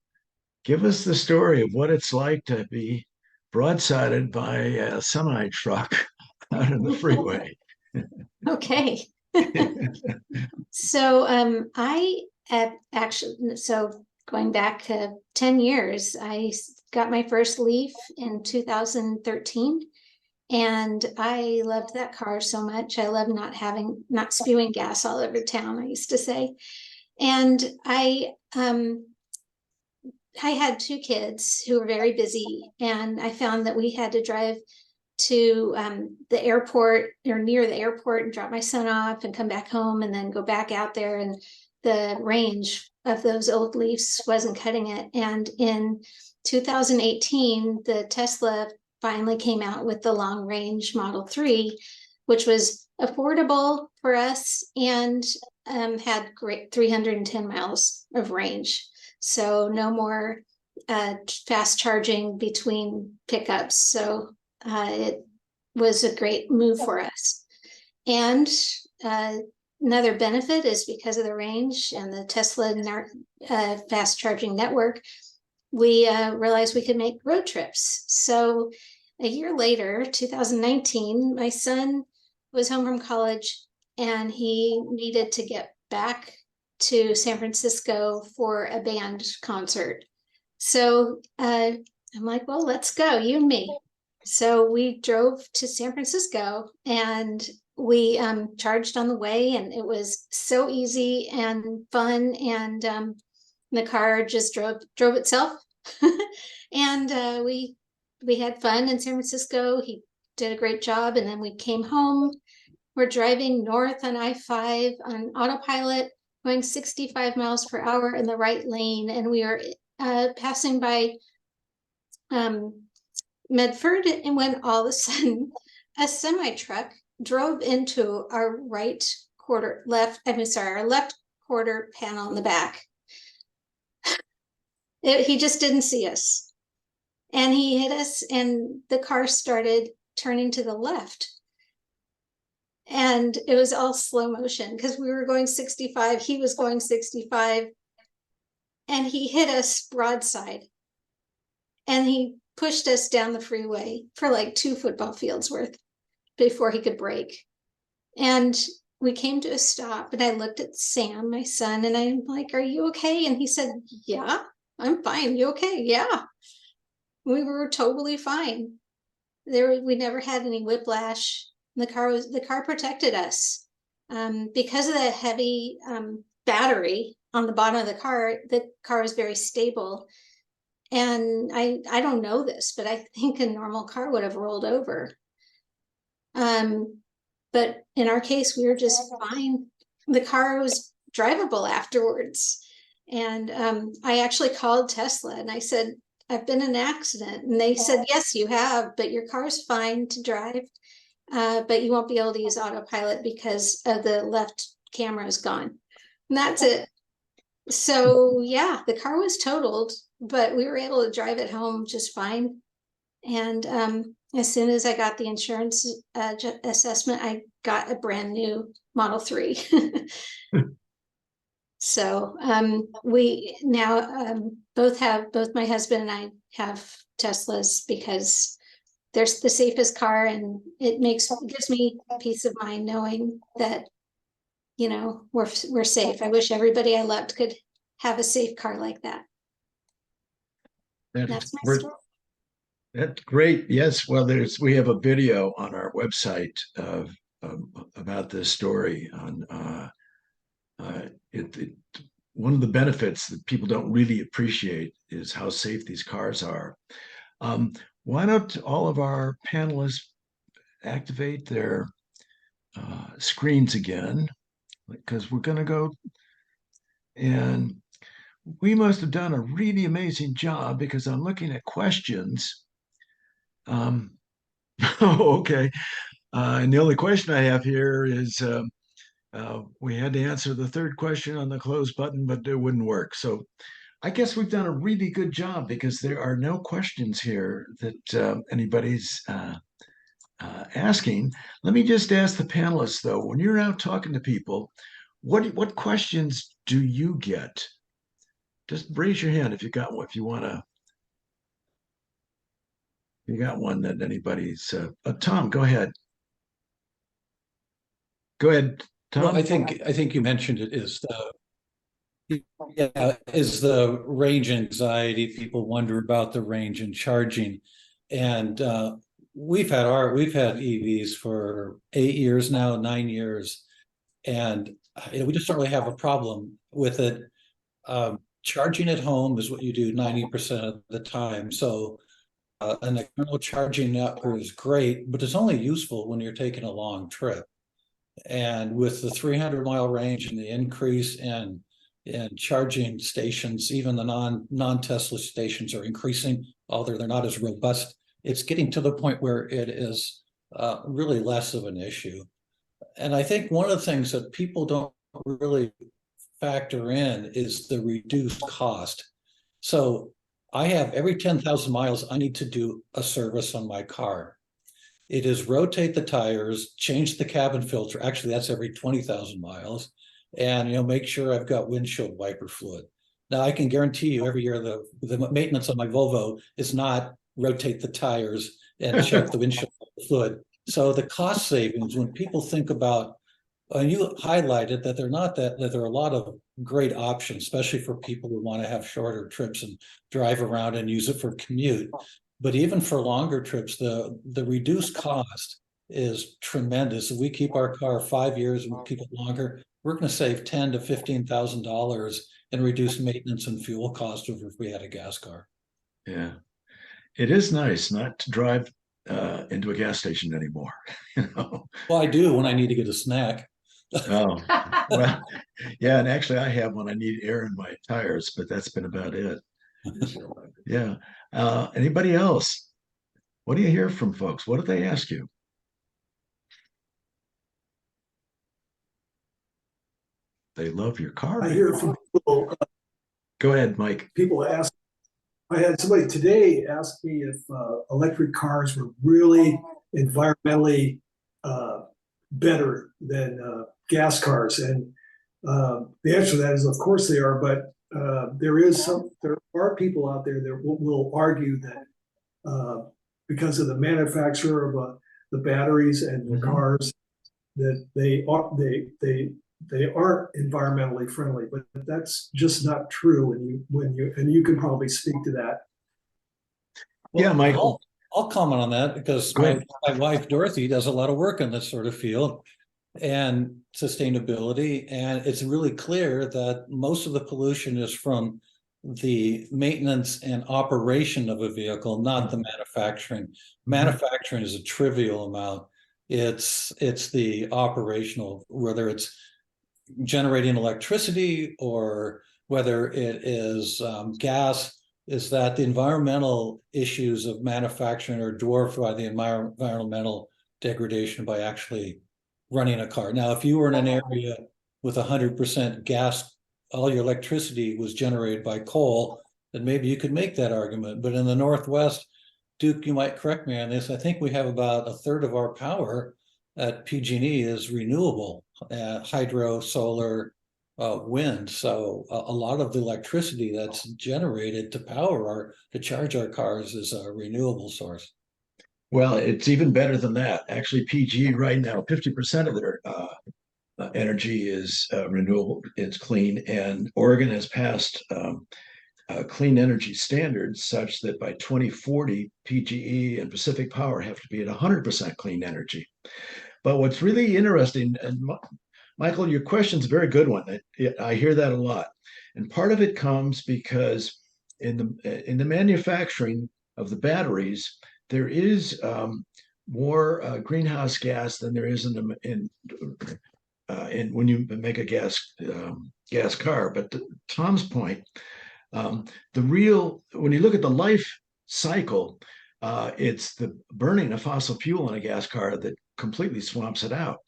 give us the story of what it's like to be broadsided by a semi truck out on the freeway. Okay. So I have actually, so going back 10 years, I got my first Leaf in 2013. And I loved that car so much. I love not spewing gas all over town, I used to say. And I had two kids who were very busy, and I found that we had to drive to the airport or near the airport and drop my son off and come back home and then go back out there. And the range of those old Leafs wasn't cutting it. And in 2018, the Tesla finally came out with the long range Model 3, which was affordable for us and had great 310 miles of range. So no more fast charging between pickups. So it was a great move for us. And another benefit is because of the range and the Tesla fast charging network, we realized we could make road trips. So a year later, 2019, my son was home from college and he needed to get back to San Francisco for a band concert. So I'm like, well, let's go, you and me. So we drove to San Francisco and we charged on the way, and it was so easy and fun, and the car just drove itself. And we had fun in San Francisco. He did a great job, and then we came home. We're driving north on I-5 on autopilot, going 65 miles per hour in the right lane, and we are passing by Medford, and when all of a sudden a semi-truck drove into our our left quarter panel in the back. He just didn't see us, and he hit us, and the car started turning to the left, and it was all slow motion because we were going 65, he was going 65, and he hit us broadside, and he pushed us down the freeway for like 2 football fields worth before he could brake. And we came to a stop, and I looked at Sam, my son, and I'm like, are you okay? And he said, yeah, I'm fine. You okay? Yeah. We were totally fine. We never had any whiplash. The car protected us. Because of the heavy battery on the bottom of the car is very stable. And I don't know this, but I think a normal car would have rolled over. But in our case, we were just fine. The car was drivable afterwards. And I actually called Tesla and I said, I've been in an accident. And they said, yes, you have, but your car's fine to drive. But you won't be able to use autopilot because of the left camera is gone. And that's it. So yeah, the car was totaled, but we were able to drive it home just fine. And as soon as I got the insurance assessment, I got a brand new Model 3. So we now both my husband and I have Teslas because they're the safest car, and it gives me peace of mind knowing that, you know, we're safe. I wish everybody I loved could have a safe car like that. That's my story. That's great. Yes. Well, we have a video on our website about this story. One of the benefits that people don't really appreciate is how safe these cars are. Why don't all of our panelists activate their screens again? Because we're going to go, and we must have done a really amazing job because I'm looking at questions. Okay. And the only question I have here is we had to answer the third question on the close button, but it wouldn't work. So I guess we've done a really good job because there are no questions here that anybody's asking. Let me just ask the panelists, though, when you're out talking to people, what questions do you get? Just raise your hand if you got one, if you want to. You got one that anybody's. Tom, go ahead. Go ahead, Tom. Well, I think you mentioned it is the range anxiety. People wonder about the range and charging, and we've had EVs for 8 years now, 9 years, and we just don't really have a problem with it. Charging at home is what you do 90% of the time. So an external charging network is great, but it's only useful when you're taking a long trip. And with the 300-mile range and the increase in charging stations, even the non-Tesla stations are increasing, although they're not as robust. It's getting to the point where it is really less of an issue. And I think one of the things that people don't really factor in is the reduced cost. So I have every 10,000 miles, I need to do a service on my car. It is rotate the tires, change the cabin filter. Actually, that's every 20,000 miles. And, make sure I've got windshield wiper fluid. Now, I can guarantee you every year the maintenance on my Volvo is not rotate the tires and check the windshield fluid. So the cost savings, when people think about, and you highlighted that that there are a lot of great options, especially for people who want to have shorter trips and drive around and use it for commute. But even for longer trips, the reduced cost is tremendous. If we keep our car 5 years and we keep it longer, we're going to save $10,000 to $15,000 in reduced maintenance and fuel costs over if we had a gas car. Yeah. It is nice not to drive into a gas station anymore. You know? Well, I do when I need to get a snack. Oh, well, yeah, and actually I have when I need air in my tires, but that's been about it. Yeah. Anybody else? What do you hear from folks? What do they ask you? They love your car. I hear from people, Go ahead, Mike. people ask, I had somebody today ask me if electric cars were really environmentally better than gas cars. And the answer to that is, of course they are, but there are people out there that will argue that because of the manufacturer of the batteries and the cars, that they aren't environmentally friendly, but that's just not true. And you can probably speak to that. Yeah, Michael. I'll comment on that because my wife Dorothy does a lot of work in this sort of field and sustainability, and it's really clear that most of the pollution is from the maintenance and operation of a vehicle, not the manufacturing. Manufacturing is a trivial amount. It's the operational, whether it's generating electricity or whether it is gas, is that the environmental issues of manufacturing are dwarfed by the environmental degradation by actually running a car. Now, if you were in an area with 100% gas, all your electricity was generated by coal, then maybe you could make that argument. But in the Northwest, Duke, you might correct me on this, I think we have about a third of our power at PG&E is renewable, hydro, solar, wind. So a lot of the electricity that's generated to charge our cars is a renewable source. Well, it's even better than that. Actually, PG right now, 50% of their energy is renewable, it's clean, and Oregon has passed clean energy standards such that by 2040, PGE and Pacific Power have to be at 100% clean energy. But what's really interesting, and Michael, your question's a very good one. I hear that a lot, and part of it comes because in the manufacturing of the batteries, there is more greenhouse gas than there is in when you make a gas car. But to Tom's point, when you look at the life cycle, it's the burning of fossil fuel in a gas car that completely swamps it out.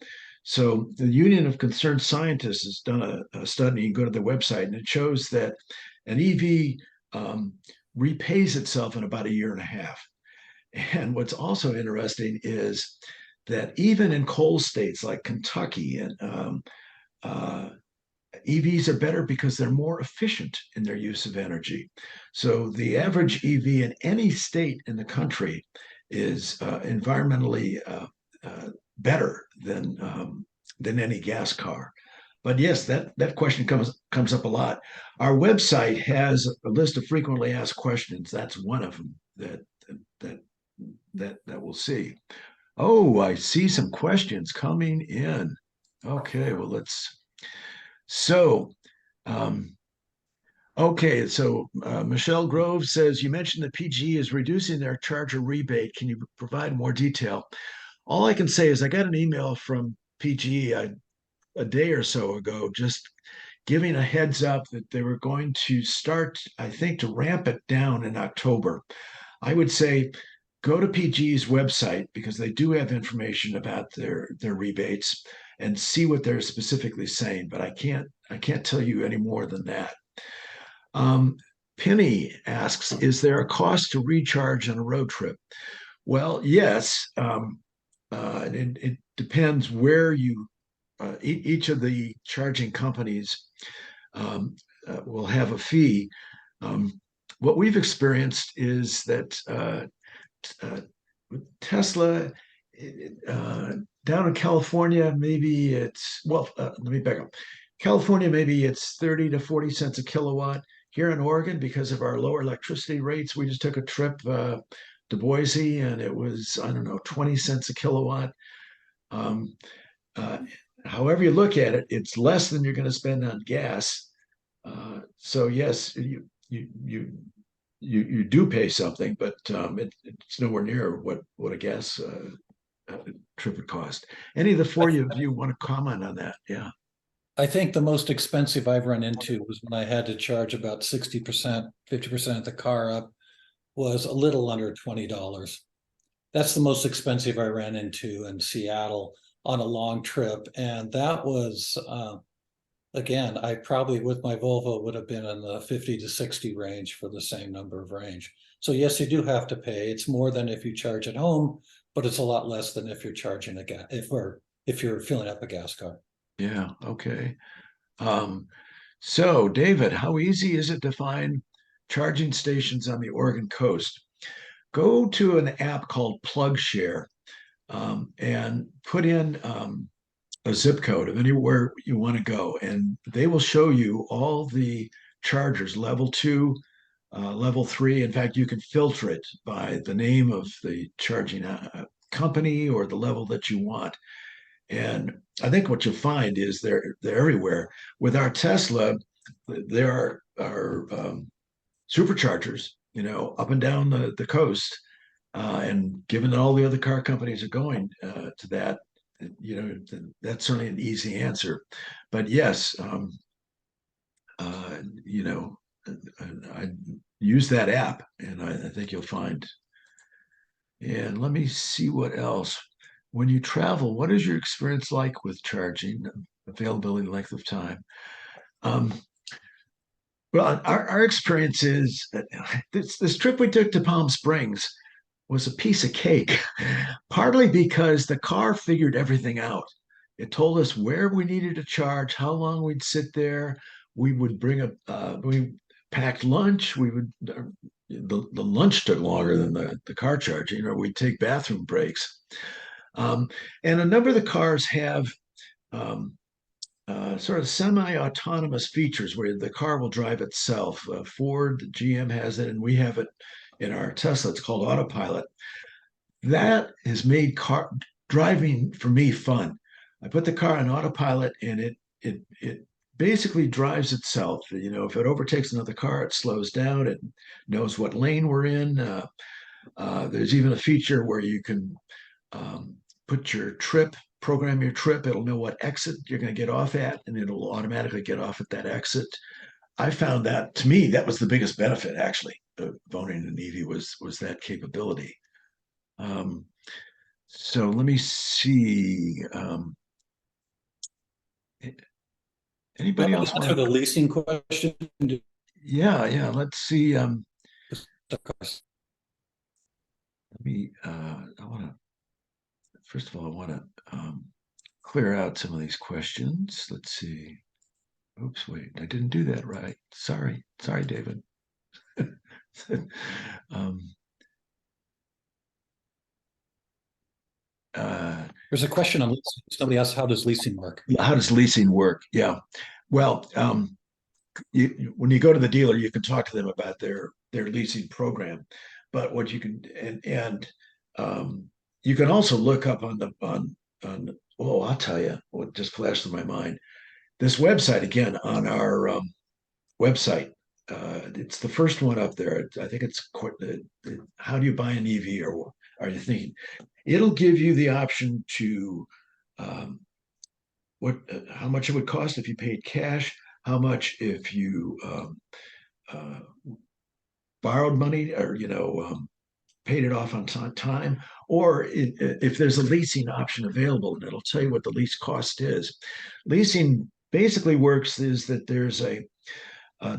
So the Union of Concerned Scientists has done a study. You can go to their website, and it shows that an EV repays itself in about a year and a half. And what's also interesting is that even in coal states like Kentucky, and EVs are better because they're more efficient in their use of energy. So the average EV in any state in the country is environmentally better than any gas car. But yes, that question comes up a lot. Our website has a list of frequently asked questions. That's one of them that we'll see. Oh, I see some questions coming in. Okay, well, Michelle Grove says, you mentioned that PG is reducing their charger rebate. Can you provide more detail? All I can say is I got an email from PG a day or so ago, just giving a heads up that they were going to start, I think, to ramp it down in October. I would say go to PG's website because they do have information about their rebates and see what they're specifically saying. But I can't tell you any more than that. Penny asks, is there a cost to recharge on a road trip? Well, yes. It depends where each of the charging companies will have a fee. What we've experienced is that Tesla down in California, maybe it's, well, let me back up. California, maybe it's 30 to 40 cents a kilowatt. Here in Oregon, because of our lower electricity rates, we just took a trip to Boise and it was, I don't know, 20 cents a kilowatt. Um, uh, However you look at it, it's less than you're going to spend on gas. So yes, you do pay something, but it's nowhere near what a gas trip would cost. Any of the four of you want to comment on that? Yeah. I think the most expensive I've run into was when I had to charge about 60%, 50% of the car up, was a little under $20. That's the most expensive I ran into in Seattle on a long trip. And that was, again, I probably with my Volvo would have been in the 50 to 60 range for the same number of range. So yes, you do have to pay. It's more than if you charge at home, but it's a lot less than if you're charging a gas, if you're filling up a gas car. Yeah. Okay. So David, how easy is it to find charging stations on the Oregon coast? Go to an app called PlugShare and put in a zip code of anywhere you want to go, and they will show you all the chargers, level 2, level 3. In fact, you can filter it by the name of the charging company or the level that you want. And I think what you'll find is they're everywhere. With our Tesla, there are superchargers, up and down the coast. And given that all the other car companies are going to that, that's certainly an easy answer. But yes, I use that app, and I think you'll find. And let me see what else. When you travel, what is your experience like with charging, availability, length of time? Well, our experience is that this trip we took to Palm Springs was a piece of cake, partly because the car figured everything out. It told us where we needed to charge, how long we'd sit there. We would we packed lunch. The lunch took longer than the car charging, or we'd take bathroom breaks. And a number of the cars have um, sort of semi-autonomous features where the car will drive itself. Ford, GM has it, and we have it in our Tesla. It's called Autopilot. That has made car driving for me fun. I put the car on autopilot, and it basically drives itself. If it overtakes another car, it slows down. It knows what lane we're in. There's even a feature where you can put your trip, program your trip. It'll know what exit you're going to get off at, and it'll automatically get off at that exit. I found that, to me, that was the biggest benefit actually of owning an EV was that capability. So let me see. Anybody else want to the leasing question? Yeah. Let's see. Let me. First of all, I want to clear out some of these questions. Let's see. Oops, wait, I didn't do that right. Sorry, David. There's a question on leasing. Somebody asked, how does leasing work? How does leasing work? Yeah. Well, when you go to the dealer, you can talk to them about their leasing program. But what you can and you can also look up on I'll tell you what just flashed through my mind. This website again on our website. It's the first one up there. I think it's how do you buy an EV, or are you thinking? It'll give you the option to how much it would cost if you paid cash, how much if you borrowed money, or paid it off on time, or if there's a leasing option available, and it'll tell you what the lease cost is. Leasing basically works is that there's a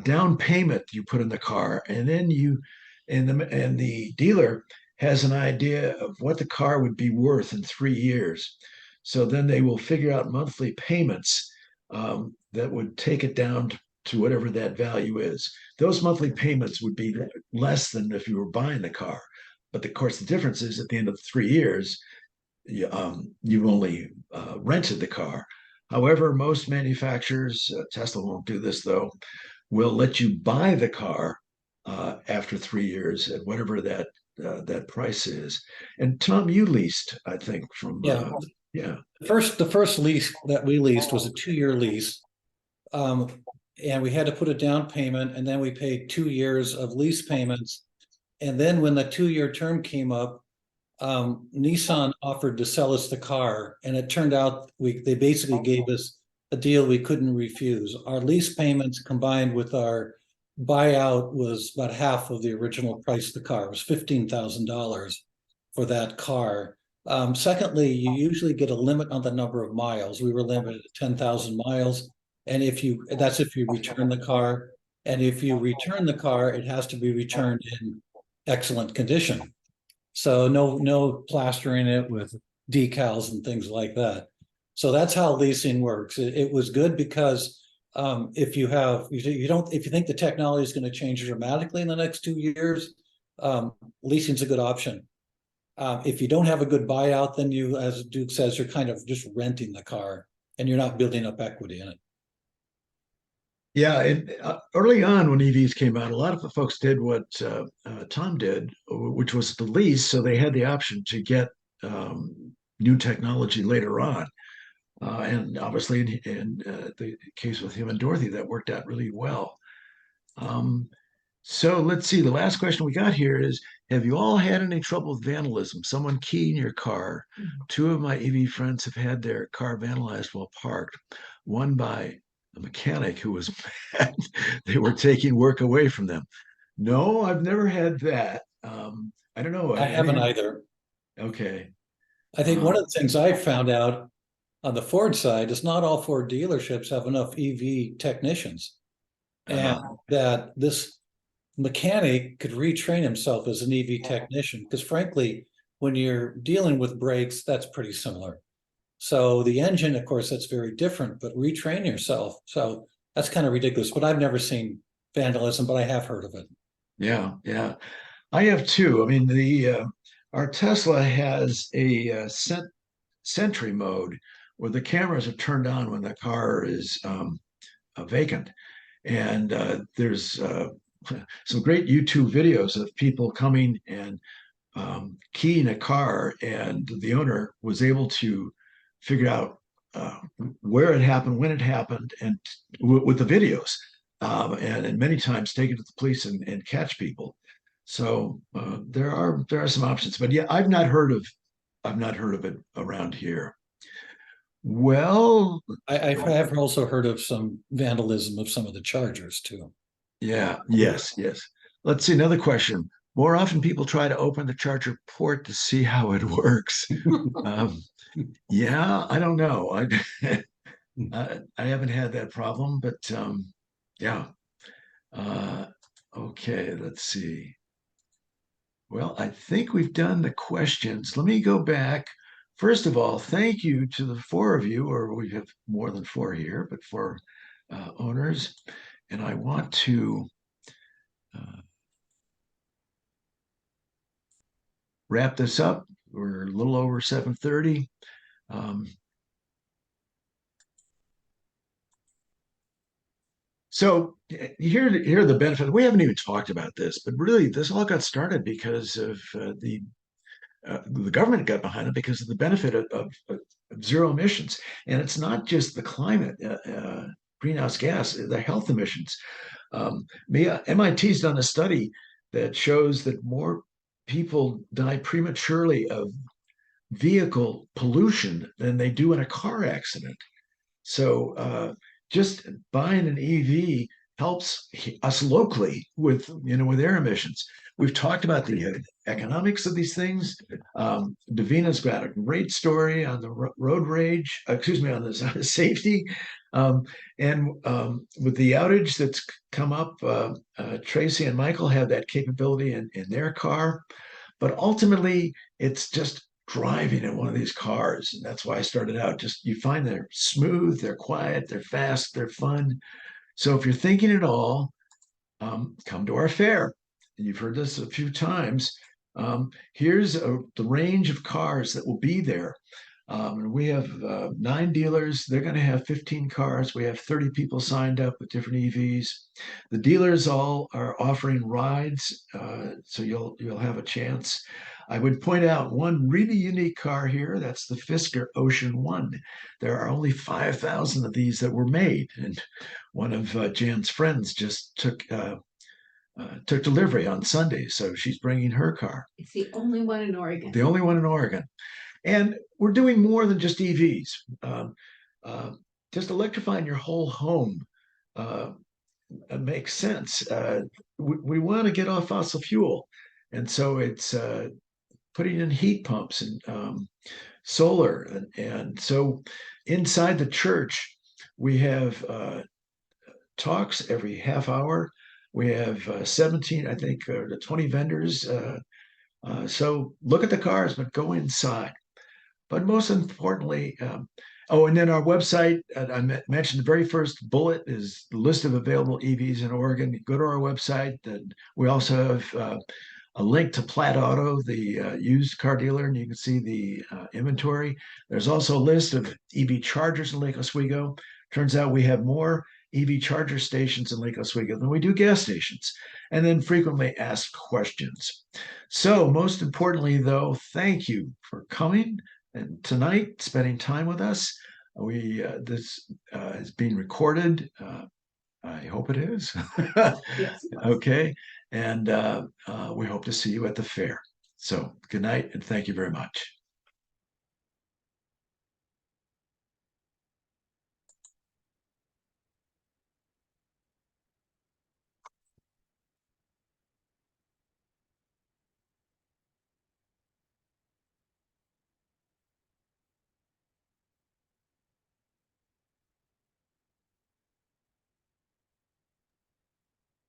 down payment you put in the car, and then the dealer has an idea of what the car would be worth in 3 years. So then they will figure out monthly payments that would take it down to whatever that value is. Those monthly payments would be less than if you were buying the car. But of course, the difference is at the end of 3 years, you've only rented the car. However, most manufacturers, Tesla won't do this though, will let you buy the car after 3 years at whatever that price is. And Tom, you leased, I think, from Yeah. yeah. The first lease that we leased was a 2-year lease. And we had to put a down payment, and then we paid 2 years of lease payments. And then when the 2-year term came up, Nissan offered to sell us the car, and it turned out they basically gave us a deal we couldn't refuse. Our lease payments combined with our buyout was about half of the original price of the car. It was $15,000 for that car. Secondly, you usually get a limit on the number of miles. We were limited to 10,000 miles. And that's if you return the car. And if you return the car, it has to be returned in excellent condition. So no plastering it with decals and things like that. So that's how leasing works. It was good because if you think the technology is going to change dramatically in the next 2 years, leasing's a good option. If you don't have a good buyout, then you, as Duke says, you're kind of just renting the car and you're not building up equity in it. Yeah, early on when EVs came out, a lot of the folks did what Tom did, which was the lease. So they had the option to get new technology later on. And obviously, in the case with him and Dorothy, that worked out really well. So let's see. The last question we got here is, have you all had any trouble with vandalism? Someone keying your car. 2 of my EV friends have had their car vandalized while parked. One by a mechanic who was mad they were taking work away from them. No, I've never had that. I don't know. I haven't either. Okay. I think one of the things I found out on the Ford side is not all Ford dealerships have enough EV technicians. And that this mechanic could retrain himself as an EV technician, because frankly, when you're dealing with brakes, that's pretty similar. So the engine, of course, that's very different, but retrain yourself. So that's kind of ridiculous, but I've never seen vandalism, but I have heard of it. Yeah, yeah. I have too. I mean, our Tesla has a Sentry mode where the cameras are turned on when the car is vacant. And there's some great YouTube videos of people coming and keying a car, and the owner was able to figure out where it happened, when it happened, and with the videos, and many times take it to the police and catch people. So there are some options, but yeah, I've not heard of it around here. Well, I have also heard of some vandalism of some of the chargers too. yeah, yes. Let's see, another question. More often people try to open the charger port to see how it works. Yeah, I don't know. I haven't had that problem, but yeah. Okay, let's see. Well, I think we've done the questions. Let me go back. First of all, thank you to the 4 of you, or we have more than 4 here, but 4 owners. And I want to wrap this up. We're a little over 7:30. So here are the benefits. We haven't even talked about this, but really this all got started because of the government got behind it because of the benefit of zero emissions. And it's not just the climate, greenhouse gas, the health emissions. MIT's done a study that shows that more people die prematurely of vehicle pollution than they do in a car accident. So just buying an EV helps us locally with air emissions. We've talked about the economics of these things. Davina's got a great story on the road rage, on the safety. And with the outage that's come up, Tracy and Michael have that capability in their car. But ultimately, it's just driving in one of these cars. And that's why I started out. Just you find they're smooth, they're quiet, they're fast, they're fun. So if you're thinking at all, come to our fair. And you've heard this a few times. Here's the range of cars that will be there. And we have 9 dealers. They're going to have 15 cars. We have 30 people signed up with different EVs. The dealers all are offering rides, so you'll have a chance. I would point out one really unique car here. That's the Fisker Ocean One. There are only 5,000 of these that were made, and one of Jan's friends just took delivery on Sunday, so she's bringing her car. It's the only one in Oregon. The only one in Oregon. And we're doing more than just EVs. Just electrifying your whole home makes sense. We want to get off fossil fuel. And so it's putting in heat pumps and solar. And so inside the church, we have talks every half hour. We have 17, I think, to 20 vendors. So look at the cars, but go inside. But most importantly, and then our website, I mentioned the very first bullet is the list of available EVs in Oregon. Go to our website. And we also have a link to Platt Auto, the used car dealer, and you can see the inventory. There's also a list of EV chargers in Lake Oswego. Turns out we have more EV charger stations in Lake Oswego than we do gas stations, and then frequently asked questions. So most importantly, though, thank you for coming. And tonight, spending time with us. This is being recorded. I hope it is. Yes. Okay. And we hope to see you at the fair. So good night and thank you very much.